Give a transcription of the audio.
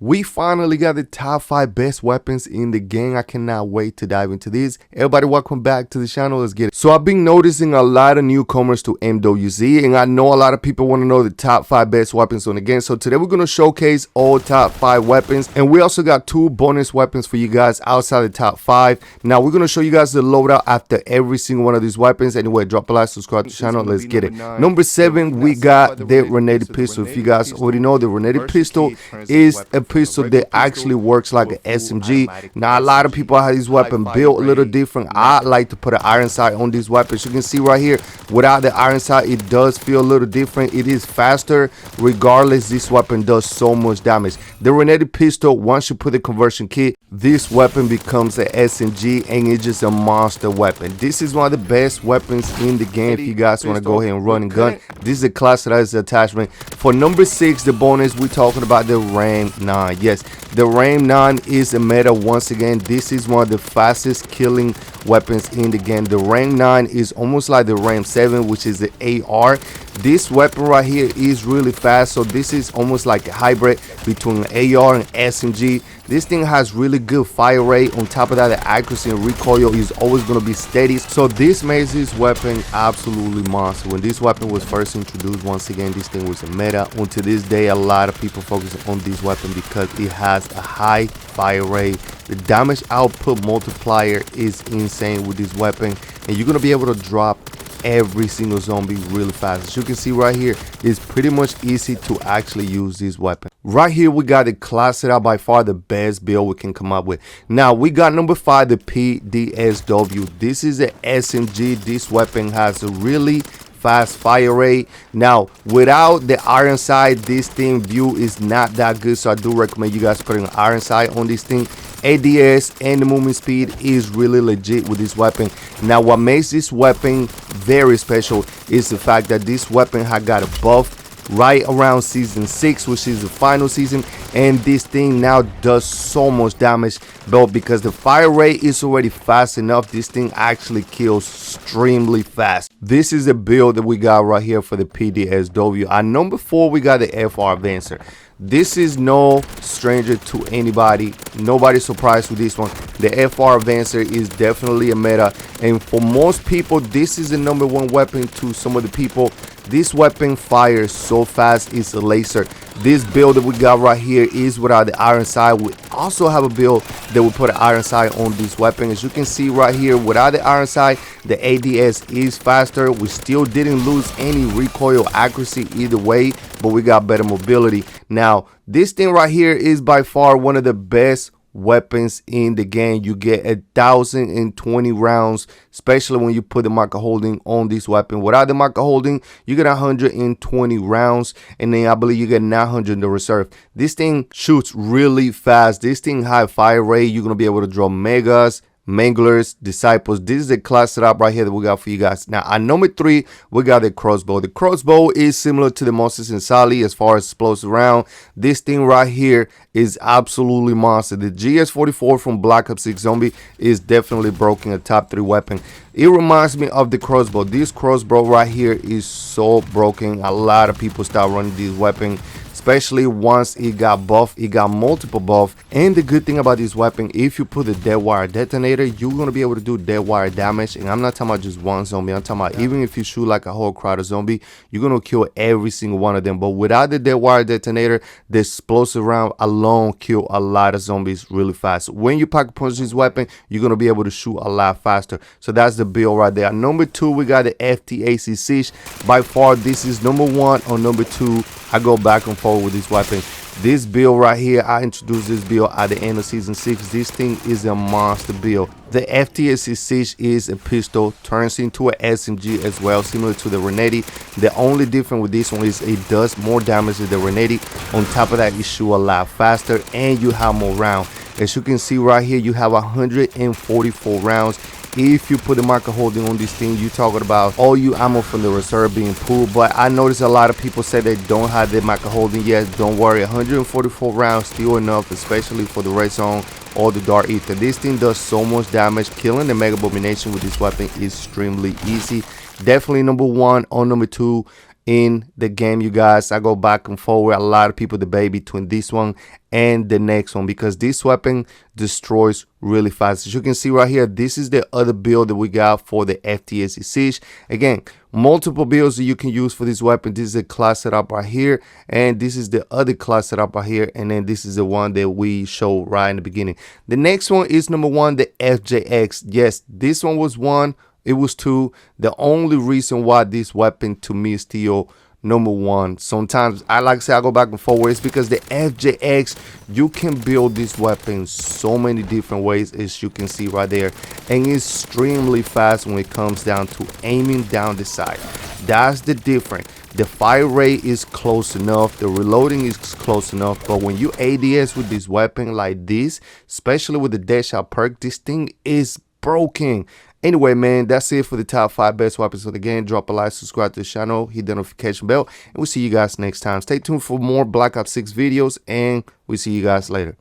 We finally got the top 5 best weapons in the game. I cannot wait to dive into these. Everybody, welcome back to the channel. Let's get it. So I've been noticing a lot of newcomers to MW3, and I know a lot of people want to know the top 5 best weapons on the game. So today we're going to showcase all top 5 weapons, and we also got 2 bonus weapons for you guys outside the top 5. Now we're going to show you guys the loadout after every single one of these weapons. Anyway, drop a like, subscribe to the channel. Let's get it. Number 7, we got the Rainen pistol. If you guys already know, the Rainen pistol is a pistol that actually works like an SMG. Now a lot of people have this weapon built a little different. I like to put an iron sight on these weapons. You can see right here, without the iron sight, it does feel a little different. It is faster. Regardless, this weapon does so much damage. The Rainen pistol, once you put the conversion kit, this weapon becomes an SMG, and it's just a monster weapon. This is one of the best weapons in the game. If you guys want to go ahead and run and gun, this is a class that has attachment. For number 6, the bonus, we're talking about the Rainen 9. Yes, the Rainen 9 is a meta once again. This is one of the fastest killing weapons in the game. The Rainen 9 is almost like the Rainen 7, which is the AR. This weapon right here is really fast, so this is almost like a hybrid between AR and SMG. This thing has really good fire rate. On top of that, the accuracy and recoil is always going to be steady, so this makes this weapon absolutely monster. When this weapon was first introduced, once again, this thing was a meta. Until this day, a lot of people focus on this weapon because it has a high fire rate. The damage output multiplier is insane with this weapon, and you're going to be able to drop every single zombie really fast. As you can see right here, it's pretty much easy to actually use this weapon. Right here, we got the class set out, by far the best build we can come up with. Now we got number 5, the PDSW. This is an SMG. This weapon has a really fast fire rate. Now without the iron sight, this thing view is not that good, so I do recommend you guys putting an iron sight on this thing. ADS and the movement speed is really legit with this weapon. Now what makes this weapon very special is the fact that this weapon had got a buff right around season 6, which is the final season, and this thing now does so much damage. But because the fire rate is already fast enough, this thing actually kills extremely fast. This is the build that we got right here for the PDSW. At number 4, we got the FR Advancer. This is no stranger to anybody. Nobody's surprised with this one. The FR Advancer is definitely a meta, and for most people, this is the number 1 weapon. To some of the people, this weapon fires so fast, it's a laser. This build that we got right here is without the iron sight. We also have a build that will put an iron sight on this weapon. As you can see right here, without the iron sight, the ADS is faster. We still didn't lose any recoil accuracy either way, but we got better mobility. Now this thing right here is by far one of the best weapons in the game. You get 1,020 rounds, especially when you put the marker holding on this weapon. Without the marker holding, you get 120 rounds, and then I believe you get 900 in the reserve. This thing shoots really fast. This thing high fire rate. You're gonna be able to draw megas, manglers, disciples. This is the class setup right here that we got for you guys. Now at number 3, we got the Crossbow. The Crossbow is similar to the Moses and Sally as far as explosive round. This thing right here is absolutely monster. The GS44 from Black Ops 6 Zombie is definitely broken, a top 3 weapon. It reminds me of the Crossbow. This Crossbow right here is so broken. A lot of people start running this weapon, especially once it got buffed. It got multiple buff, and the good thing about this weapon, if you put the dead wire detonator, you're going to be able to do dead wire damage. And I'm not talking about just one zombie, I'm talking about even if you shoot like a whole crowd of zombie, you're going to kill every single one of them. But without the dead wire detonator, the explosive round alone kill a lot of zombies really fast. When you pocket punch this weapon, you're going to be able to shoot a lot faster. So that's the build right there. Number 2, we got the FTAC Siege. By far, this is number 1 or number 2. I go back and forth with this weapon. This build right here, I introduced this build at the end of season 6. This thing is a monster build. The FTAC Siege is a pistol, turns into an SMG as well, similar to the Rainen. The only difference with this one is it does more damage than the Rainen. On top of that, it shoots a lot faster, and you have more rounds. As you can see right here, you have 144 rounds. If you put the marker holding on this thing, you're talking about all you ammo from the reserve being pulled. But I noticed a lot of people say they don't have the marker holding yet. Don't worry, 144 rounds still enough, especially for the red zone or the dark ether. This thing does so much damage. Killing the mega abomination with this weapon is extremely easy. Definitely number 1 or number 2 in the game, you guys. I go back and forward. A lot of people debate between this one and the next one because this weapon destroys really fast. As you can see right here, this is the other build that we got for the FTAC Siege. Again, multiple builds that you can use for this weapon. This is a class setup right here, and this is the other class setup right here, and then this is the one that we showed right in the beginning. The next one is number 1, the FJX. Yes, this one was 1. It was 2. The only reason why this weapon to me is still number 1. Sometimes I like to say I go back and forward. It's because the FJX, you can build this weapon so many different ways, as you can see right there, and it's extremely fast when it comes down to aiming down the sight. That's the difference. The fire rate is close enough, the reloading is close enough, but when you ADS with this weapon like this, especially with the Deadshot perk, this thing is broken. Anyway, man, that's it for the top 5 best weapons of the game. Drop a like, subscribe to the channel, hit the notification bell, and we'll see you guys next time. Stay tuned for more Black Ops 6 videos, and we'll see you guys later.